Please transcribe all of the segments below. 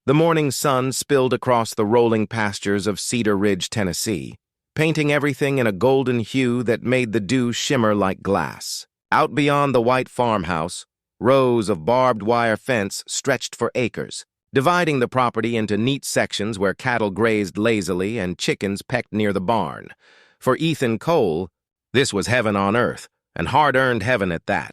The morning sun spilled across the rolling pastures of Cedar Ridge, Tennessee, painting everything in a golden hue that made the dew shimmer like glass. Out beyond the white farmhouse, rows of barbed wire fence stretched for acres, dividing the property into neat sections where cattle grazed lazily and chickens pecked near the barn. For Ethan Cole, this was heaven on earth, and hard-earned heaven at that.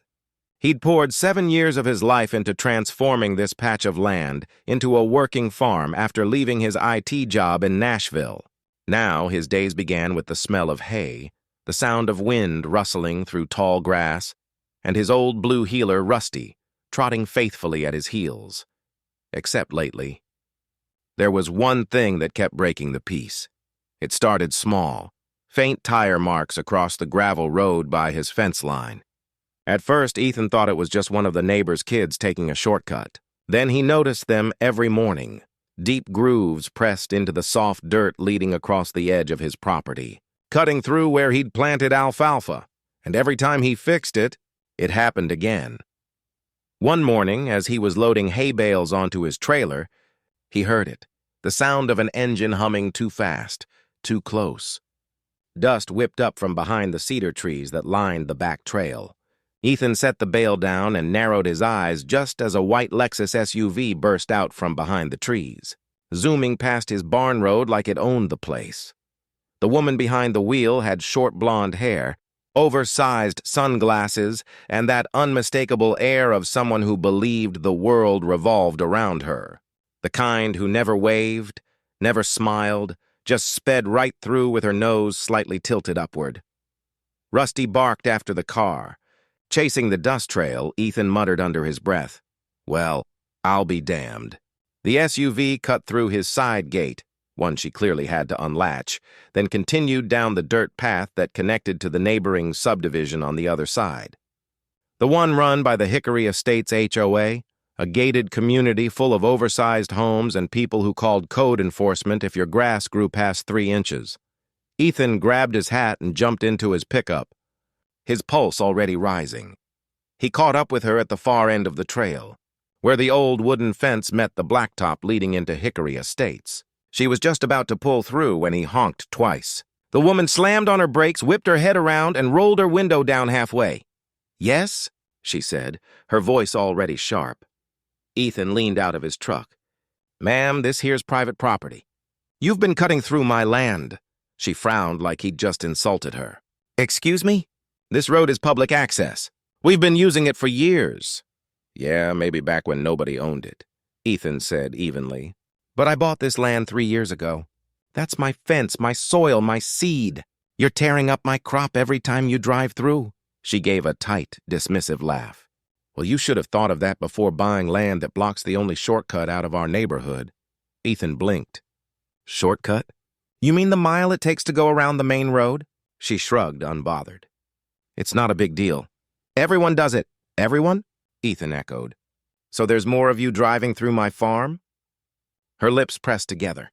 He'd poured 7 years of his life into transforming this patch of land into a working farm after leaving his IT job in Nashville. Now his days began with the smell of hay, the sound of wind rustling through tall grass, and his old blue heeler, Rusty, trotting faithfully at his heels. Except lately. There was one thing that kept breaking the peace. It started small, faint tire marks across the gravel road by his fence line. At first, Ethan thought it was just one of the neighbor's kids taking a shortcut. Then he noticed them every morning, deep grooves pressed into the soft dirt leading across the edge of his property, cutting through where he'd planted alfalfa, and every time he fixed it, it happened again. One morning, as he was loading hay bales onto his trailer, he heard it, the sound of an engine humming too fast, too close. Dust whipped up from behind the cedar trees that lined the back trail. Ethan set the bale down and narrowed his eyes just as a white Lexus SUV burst out from behind the trees, zooming past his barn road like it owned the place. The woman behind the wheel had short blonde hair, oversized sunglasses, and that unmistakable air of someone who believed the world revolved around her. The kind who never waved, never smiled, just sped right through with her nose slightly tilted upward. Rusty barked after the car. Chasing the dust trail, Ethan muttered under his breath, "Well, I'll be damned." The SUV cut through his side gate, one she clearly had to unlatch, then continued down the dirt path that connected to the neighboring subdivision on the other side. The one run by the Hickory Estates HOA, a gated community full of oversized homes and people who called code enforcement if your grass grew past 3 inches. Ethan grabbed his hat and jumped into his pickup, his pulse already rising. He caught up with her at the far end of the trail, where the old wooden fence met the blacktop leading into Hickory Estates. She was just about to pull through when he honked twice. The woman slammed on her brakes, whipped her head around, and rolled her window down halfway. "Yes?" she said, her voice already sharp. Ethan leaned out of his truck. "Ma'am, this here's private property. You've been cutting through my land." She frowned like he'd just insulted her. "Excuse me? This road is public access. We've been using it for years." "Yeah, maybe back when nobody owned it," Ethan said evenly. "But I bought this land 3 years ago. That's my fence, my soil, my seed. You're tearing up my crop every time you drive through." She gave a tight, dismissive laugh. "Well, you should have thought of that before buying land that blocks the only shortcut out of our neighborhood." Ethan blinked. "Shortcut? You mean the mile it takes to go around the main road?" She shrugged, unbothered. "It's not a big deal. Everyone does it." "Everyone?" Ethan echoed. "So there's more of you driving through my farm?" Her lips pressed together.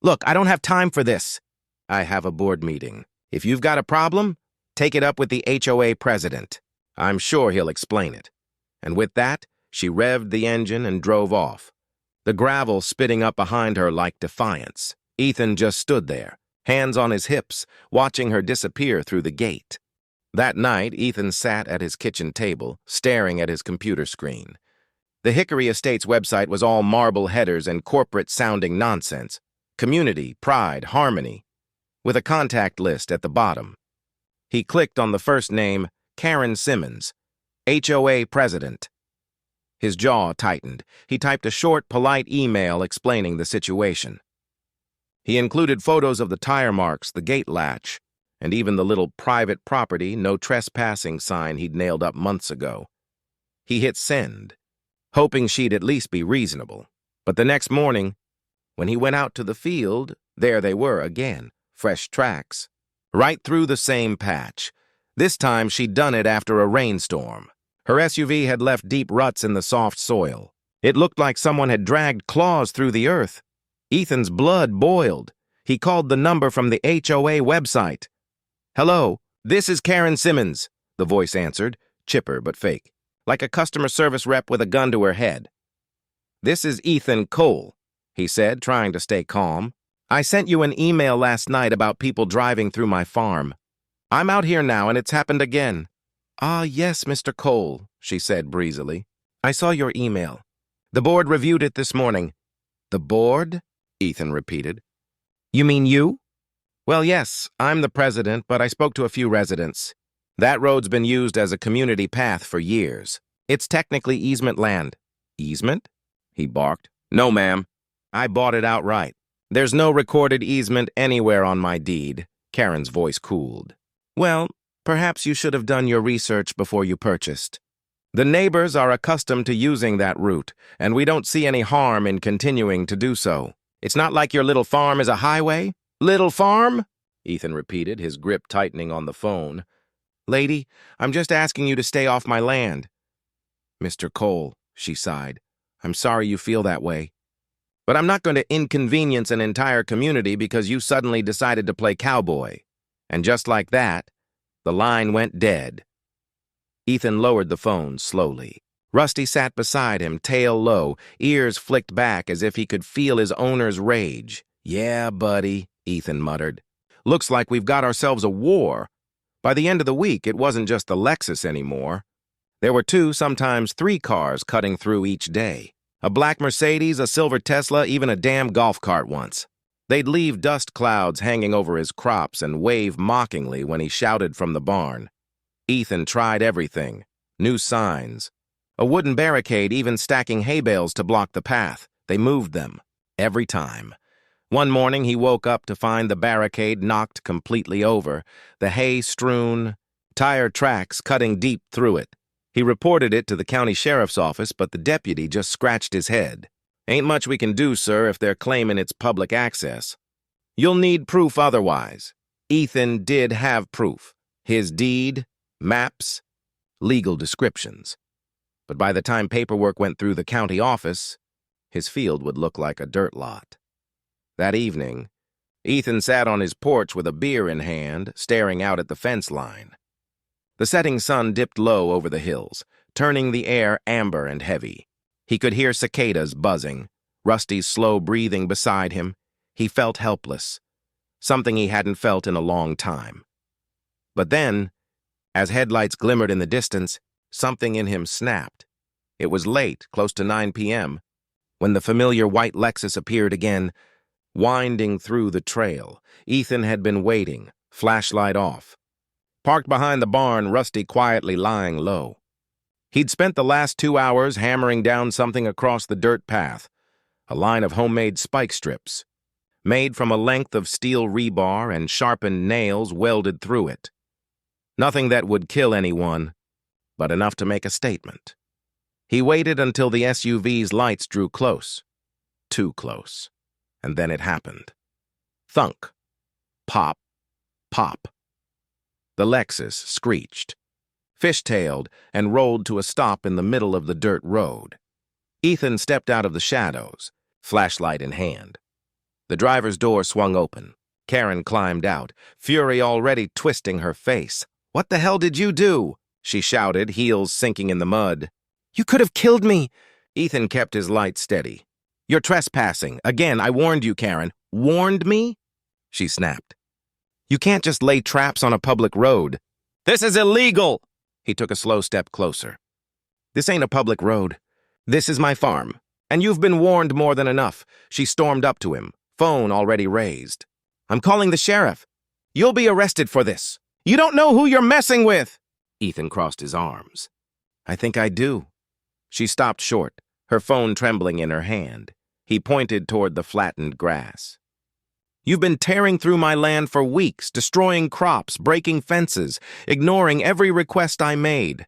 "Look, I don't have time for this. I have a board meeting. If you've got a problem, take it up with the HOA president. I'm sure he'll explain it." And with that, she revved the engine and drove off, the gravel spitting up behind her like defiance. Ethan just stood there, hands on his hips, watching her disappear through the gate. That night, Ethan sat at his kitchen table, staring at his computer screen. The Hickory Estates website was all marble headers and corporate-sounding nonsense. Community, pride, harmony, with a contact list at the bottom. He clicked on the first name, Karen Simmons, HOA president. His jaw tightened. He typed a short, polite email explaining the situation. He included photos of the tire marks, the gate latch, and even the little private property, no trespassing sign he'd nailed up months ago. He hit send, hoping she'd at least be reasonable. But the next morning, when he went out to the field, there they were again, fresh tracks, right through the same patch. This time she'd done it after a rainstorm. Her SUV had left deep ruts in the soft soil. It looked like someone had dragged claws through the earth. Ethan's blood boiled. He called the number from the HOA website. "Hello, this is Karen Simmons," the voice answered, chipper but fake, like a customer service rep with a gun to her head. "This is Ethan Cole. he said, trying to stay calm. "I sent you an email last night about people driving through my farm. I'm out here now, and it's happened again." "Ah, yes, Mr. Cole," she said breezily. "I saw your email. The board reviewed it this morning." "The board?" Ethan repeated. "You mean you?" "Well, yes, I'm the president, but I spoke to a few residents. That road's been used as a community path for years. It's technically easement land." "Easement?" he barked. "No, ma'am. I bought it outright. There's no recorded easement anywhere on my deed." Karen's voice cooled. "Well, perhaps you should have done your research before you purchased. The neighbors are accustomed to using that route, and we don't see any harm in continuing to do so. It's not like your little farm is a highway." "Little farm?" Ethan repeated, his grip tightening on the phone. "Lady, I'm just asking you to stay off my land." "Mr. Cole," she sighed, "I'm sorry you feel that way. But I'm not going to inconvenience an entire community because you suddenly decided to play cowboy." And just like that, the line went dead. Ethan lowered the phone slowly. Rusty sat beside him, tail low, ears flicked back as if he could feel his owner's rage. "Yeah, buddy," Ethan muttered. "Looks like we've got ourselves a war." By the end of the week, it wasn't just the Lexus anymore. There were 2, sometimes 3 cars cutting through each day. A black Mercedes, a silver Tesla, even a damn golf cart once. They'd leave dust clouds hanging over his crops and wave mockingly when he shouted from the barn. Ethan tried everything. New signs. A wooden barricade, even stacking hay bales to block the path. They moved them. Every time. One morning he woke up to find the barricade knocked completely over, the hay strewn, tire tracks cutting deep through it. He reported it to the county sheriff's office, but the deputy just scratched his head. "Ain't much we can do, sir, if they're claiming it's public access. You'll need proof otherwise." Ethan did have proof. His deed, maps, legal descriptions. But by the time paperwork went through the county office, his field would look like a dirt lot. That evening, Ethan sat on his porch with a beer in hand, staring out at the fence line. The setting sun dipped low over the hills, turning the air amber and heavy. He could hear cicadas buzzing, Rusty's slow breathing beside him. He felt helpless, something he hadn't felt in a long time. But then, as headlights glimmered in the distance, something in him snapped. It was late, close to 9 p.m., when the familiar white Lexus appeared again, winding through the trail. Ethan had been waiting, flashlight off. Parked behind the barn, Rusty quietly lying low. He'd spent the last 2 hours hammering down something across the dirt path, a line of homemade spike strips, made from a length of steel rebar and sharpened nails welded through it. Nothing that would kill anyone, but enough to make a statement. He waited until the SUV's lights drew close. Too close. And then it happened. Thunk. Pop. Pop. The Lexus screeched, fishtailed, and rolled to a stop in the middle of the dirt road. Ethan stepped out of the shadows, flashlight in hand. The driver's door swung open. Karen climbed out, fury already twisting her face. "What the hell did you do?" she shouted, heels sinking in the mud. "You could have killed me." Ethan kept his light steady. "You're trespassing. Again, I warned you, Karen." "Warned me?" she snapped. "You can't just lay traps on a public road." "This is illegal!" He took a slow step closer. "This ain't a public road. This is my farm. And you've been warned more than enough." She stormed up to him, phone already raised. "I'm calling the sheriff. You'll be arrested for this. You don't know who you're messing with." Ethan crossed his arms. "I think I do." She stopped short, her phone trembling in her hand. He pointed toward the flattened grass. "You've been tearing through my land for weeks, destroying crops, breaking fences, ignoring every request I made.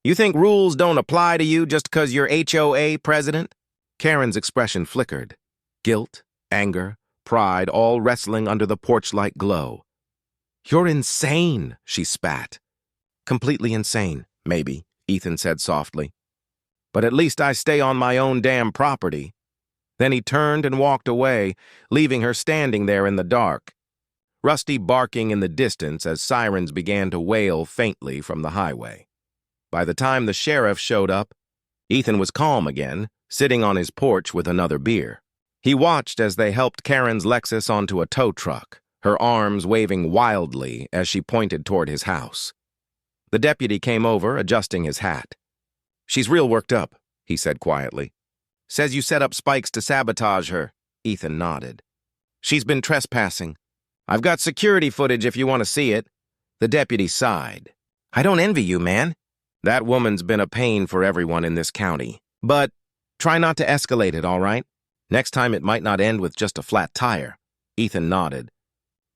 You think rules don't apply to you just 'cause you're HOA president?" Karen's expression flickered. Guilt, anger, pride, all wrestling under the porch-light glow. "You're insane," she spat. "Completely insane, maybe," Ethan said softly. "But at least I stay on my own damn property." Then he turned and walked away, leaving her standing there in the dark, Rusty barking in the distance as sirens began to wail faintly from the highway. By the time the sheriff showed up, Ethan was calm again, sitting on his porch with another beer. He watched as they helped Karen's Lexus onto a tow truck, her arms waving wildly as she pointed toward his house. The deputy came over, adjusting his hat. "She's real worked up," he said quietly. "Says you set up spikes to sabotage her." Ethan nodded. "She's been trespassing. I've got security footage if you want to see it." The deputy sighed. "I don't envy you, man. That woman's been a pain for everyone in this county. But try not to escalate it, all right? Next time it might not end with just a flat tire." Ethan nodded.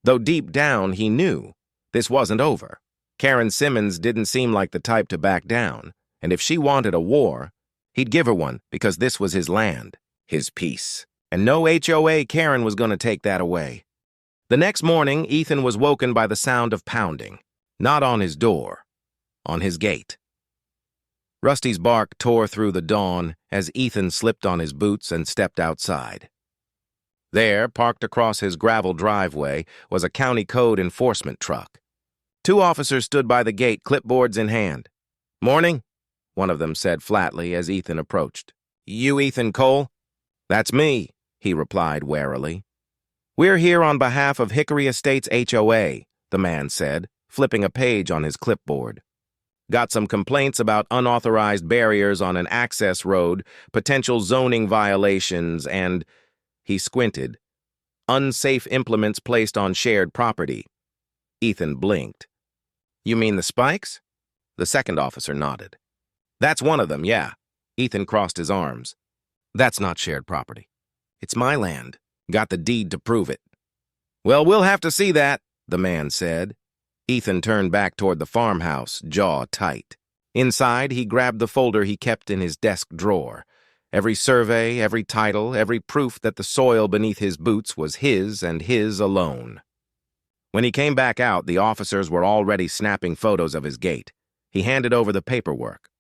Though deep down he knew this wasn't over. Karen Simmons didn't seem like the type to back down, and if she wanted a war, he'd give her one because this was his land, his peace. And no HOA Karen was going to take that away. The next morning, Ethan was woken by the sound of pounding, not on his door, on his gate. Rusty's bark tore through the dawn as Ethan slipped on his boots and stepped outside. There, parked across his gravel driveway, was a county code enforcement truck. 2 officers stood by the gate, clipboards in hand. "Morning," one of them said flatly as Ethan approached. "You Ethan Cole?" "That's me," he replied warily. "We're here on behalf of Hickory Estates HOA, the man said, flipping a page on his clipboard. "Got some complaints about unauthorized barriers on an access road, potential zoning violations, and," he squinted, "unsafe implements placed on shared property." Ethan blinked. "You mean the spikes?" The second officer nodded. "That's one of them, yeah." Ethan crossed his arms. "That's not shared property. It's my land. Got the deed to prove it." "Well, we'll have to see that," the man said. Ethan turned back toward the farmhouse, jaw tight. Inside, he grabbed the folder he kept in his desk drawer. Every survey, every title, every proof that the soil beneath his boots was his and his alone. When he came back out, the officers were already snapping photos of his gate. He handed over the paperwork.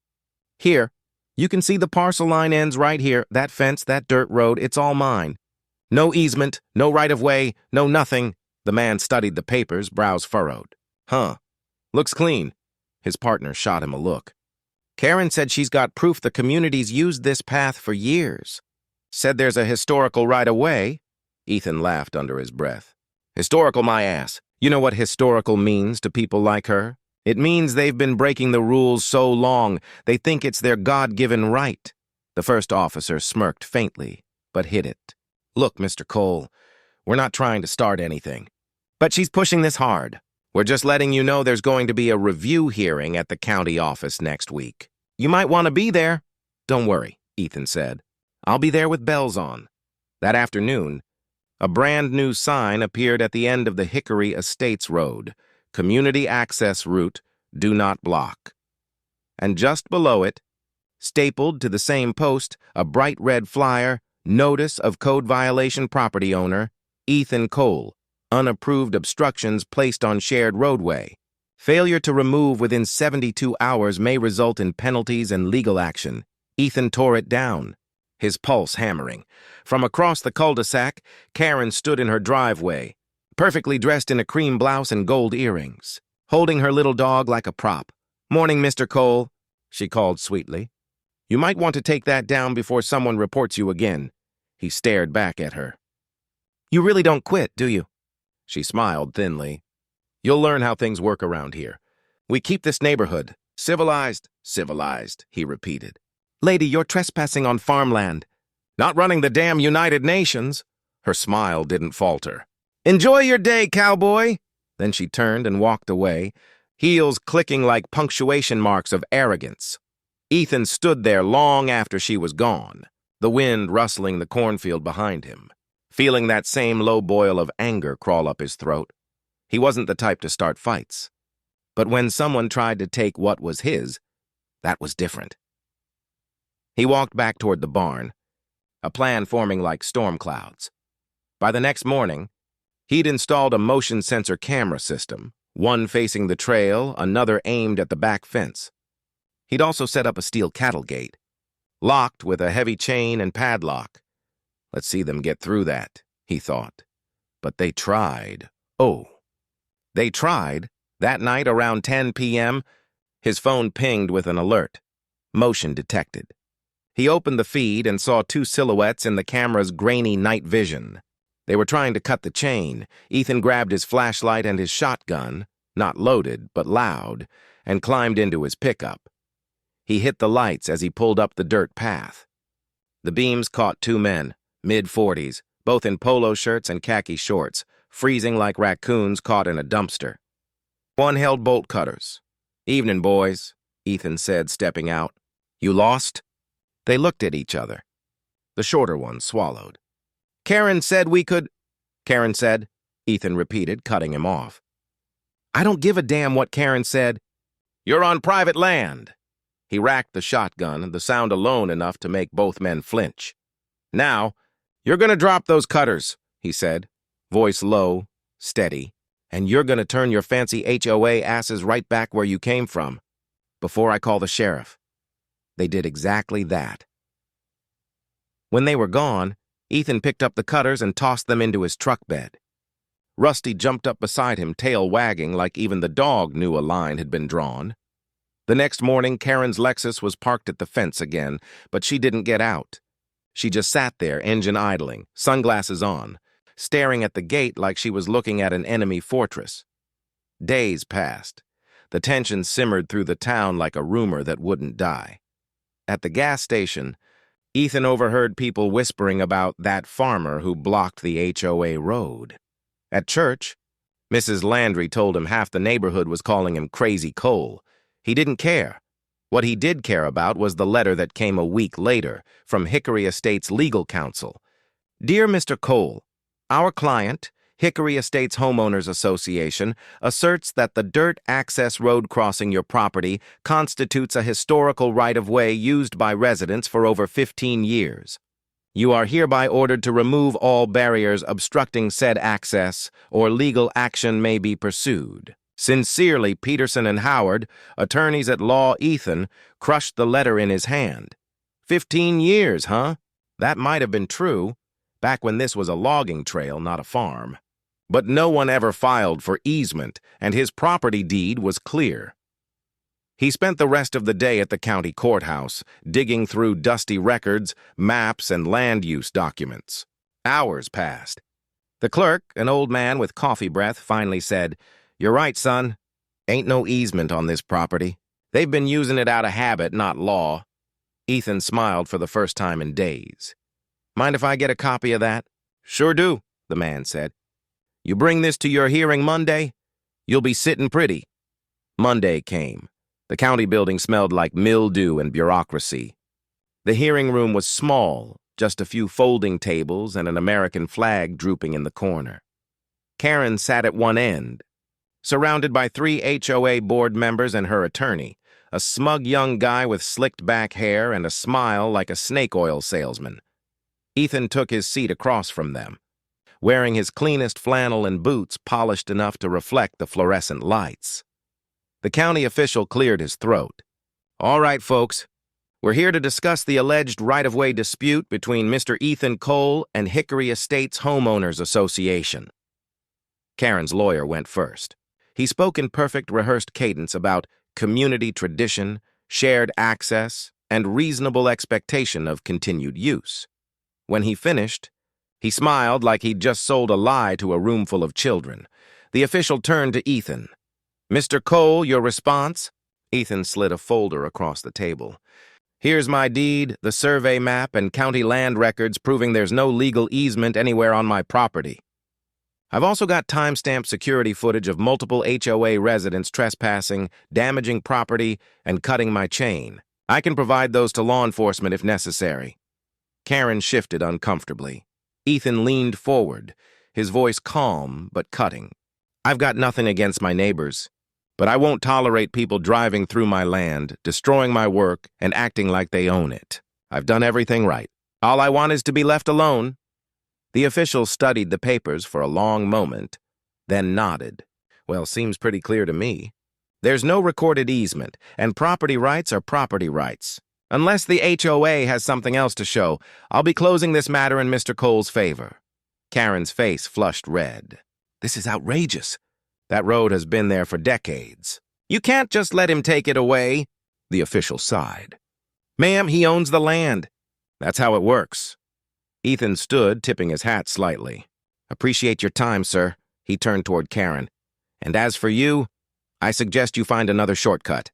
"Here, you can see the parcel line ends right here. That fence, that dirt road, it's all mine. No easement, no right-of-way, no nothing." The man studied the papers, brows furrowed. "Huh. Looks clean." His partner shot him a look. "Karen said she's got proof the community's used this path for years. Said there's a historical right-of-way." Ethan laughed under his breath. "Historical my ass. You know what historical means to people like her? It means they've been breaking the rules so long, they think it's their God-given right." The first officer smirked faintly, but hid it. "Look, Mr. Cole, we're not trying to start anything. But she's pushing this hard. We're just letting you know there's going to be a review hearing at the county office next week. You might want to be there." "Don't worry," Ethan said. "I'll be there with bells on." That afternoon, a brand new sign appeared at the end of the Hickory Estates Road, Community Access Route, Do Not Block. And just below it, stapled to the same post, a bright red flyer, Notice of Code Violation Property Owner, Ethan Cole, Unapproved Obstructions Placed on Shared Roadway. Failure to remove within 72 hours may result in penalties and legal action. Ethan tore it down, his pulse hammering. From across the cul-de-sac, Karen stood in her driveway, perfectly dressed in a cream blouse and gold earrings, holding her little dog like a prop. "Morning, Mr. Cole," she called sweetly. "You might want to take that down before someone reports you again." He stared back at her. "You really don't quit, do you?" She smiled thinly. "You'll learn how things work around here. We keep this neighborhood civilized, civilized," he repeated. "Lady, you're trespassing on farmland." "Not running the damn United Nations." Her smile didn't falter. "Enjoy your day, cowboy." Then she turned and walked away, heels clicking like punctuation marks of arrogance. Ethan stood there long after she was gone, the wind rustling the cornfield behind him, feeling that same low boil of anger crawl up his throat. He wasn't the type to start fights. But when someone tried to take what was his, that was different. He walked back toward the barn, a plan forming like storm clouds. By the next morning, he'd installed a motion sensor camera system, one facing the trail, another aimed at the back fence. He'd also set up a steel cattle gate, locked with a heavy chain and padlock. Let's see them get through that, he thought. But they tried. Oh. They tried. That night around 10 p.m., his phone pinged with an alert. Motion detected. He opened the feed and saw two silhouettes in the camera's grainy night vision. They were trying to cut the chain. Ethan grabbed his flashlight and his shotgun, not loaded, but loud, and climbed into his pickup. He hit the lights as he pulled up the dirt path. The beams caught two men, mid-40s, both in polo shirts and khaki shorts, freezing like raccoons caught in a dumpster. One held bolt cutters. "Evening, boys," Ethan said, stepping out. "You lost?" They looked at each other. The shorter one swallowed. "Karen said we could—" "Karen said," Ethan repeated, cutting him off. "I don't give a damn what Karen said. You're on private land." He racked the shotgun, the sound alone enough to make both men flinch. "Now, you're gonna drop those cutters," he said, voice low, steady, "and you're gonna turn your fancy HOA asses right back where you came from, before I call the sheriff." They did exactly that. When they were gone, Ethan picked up the cutters and tossed them into his truck bed. Rusty jumped up beside him, tail wagging like even the dog knew a line had been drawn. The next morning, Karen's Lexus was parked at the fence again, but she didn't get out. She just sat there, engine idling, sunglasses on, staring at the gate like she was looking at an enemy fortress. Days passed. The tension simmered through the town like a rumor that wouldn't die. At the gas station, Ethan overheard people whispering about that farmer who blocked the HOA road. At church, Mrs. Landry told him half the neighborhood was calling him Crazy Cole. He didn't care. What he did care about was the letter that came a week later from Hickory Estates legal counsel. "Dear Mr. Cole, our client, Hickory Estates Homeowners Association, asserts that the dirt access road crossing your property constitutes a historical right-of-way used by residents for over 15 years. You are hereby ordered to remove all barriers obstructing said access, or legal action may be pursued. Sincerely, Peterson and Howard, attorneys at law. Ethan crushed the letter in his hand. 15 years, huh? That might have been true, back when this was a logging trail, not a farm. But no one ever filed for easement, and his property deed was clear. He spent the rest of the day at the county courthouse, digging through dusty records, maps, and land use documents. Hours passed. The clerk, an old man with coffee breath, finally said, "You're right, son. Ain't no easement on this property. They've been using it out of habit, not law." Ethan smiled for the first time in days. "Mind if I get a copy of that?" "Sure do," the man said. "You bring this to your hearing Monday? You'll be sitting pretty." Monday came. The county building smelled like mildew and bureaucracy. The hearing room was small, just a few folding tables and an American flag drooping in the corner. Karen sat at one end, surrounded by 3 HOA board members and her attorney, a smug young guy with slicked back hair and a smile like a snake oil salesman. Ethan took his seat across from them, wearing his cleanest flannel and boots polished enough to reflect the fluorescent lights. The county official cleared his throat. "All right, folks. We're here to discuss the alleged right-of-way dispute between Mr. Ethan Cole and Hickory Estates Homeowners Association." Karen's lawyer went first. He spoke in perfect rehearsed cadence about community tradition, shared access, and reasonable expectation of continued use. When he finished, he smiled like he'd just sold a lie to a room full of children. The official turned to Ethan. "Mr. Cole, your response?" Ethan slid a folder across the table. "Here's my deed, the survey map, and county land records proving there's no legal easement anywhere on my property. I've also got time-stamped security footage of multiple HOA residents trespassing, damaging property, and cutting my chain. I can provide those to law enforcement if necessary." Karen shifted uncomfortably. Ethan leaned forward, his voice calm but cutting. "I've got nothing against my neighbors, but I won't tolerate people driving through my land, destroying my work, and acting like they own it. I've done everything right. All I want is to be left alone." The official studied the papers for a long moment, then nodded. "Well, seems pretty clear to me. There's no recorded easement, and property rights are property rights. Unless the HOA has something else to show, I'll be closing this matter in Mr. Cole's favor." Karen's face flushed red. "This is outrageous. That road has been there for decades. You can't just let him take it away." The official sighed. Ma'am, he owns the land. That's how it works. Ethan stood, tipping his hat slightly. Appreciate your time, sir. He turned toward Karen. And as for you, I suggest you find another shortcut.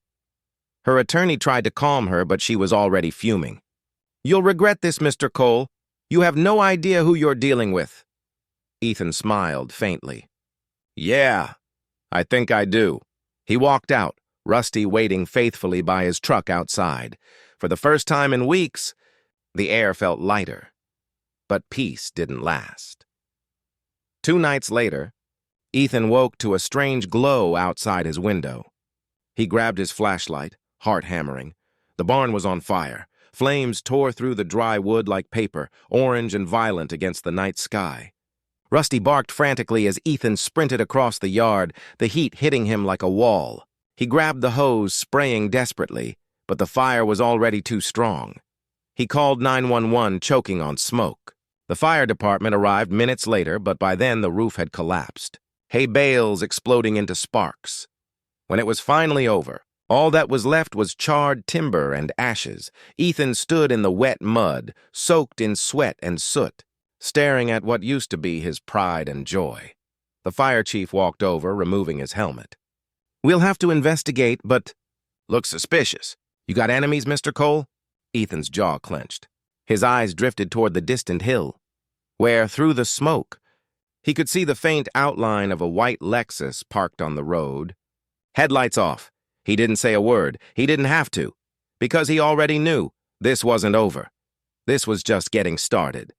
Her attorney tried to calm her, but she was already fuming. You'll regret this, Mr. Cole. You have no idea who you're dealing with. Ethan smiled faintly. Yeah, I think I do. He walked out, Rusty waiting faithfully by his truck outside. For the first time in weeks, the air felt lighter. But peace didn't last. 2 nights later, Ethan woke to a strange glow outside his window. He grabbed his flashlight, heart hammering. The barn was on fire. Flames tore through the dry wood like paper, orange and violent against the night sky. Rusty barked frantically as Ethan sprinted across the yard, the heat hitting him like a wall. He grabbed the hose, spraying desperately, but the fire was already too strong. He called 911, choking on smoke. The fire department arrived minutes later, but by then the roof had collapsed, hay bales exploding into sparks. When it was finally over, all that was left was charred timber and ashes. Ethan stood in the wet mud, soaked in sweat and soot, staring at what used to be his pride and joy. The fire chief walked over, removing his helmet. We'll have to investigate, but... Looks suspicious. You got enemies, Mr. Cole? Ethan's jaw clenched. His eyes drifted toward the distant hill, where, through the smoke, he could see the faint outline of a white Lexus parked on the road. Headlights off. He didn't say a word. He didn't have to, because he already knew this wasn't over. This was just getting started.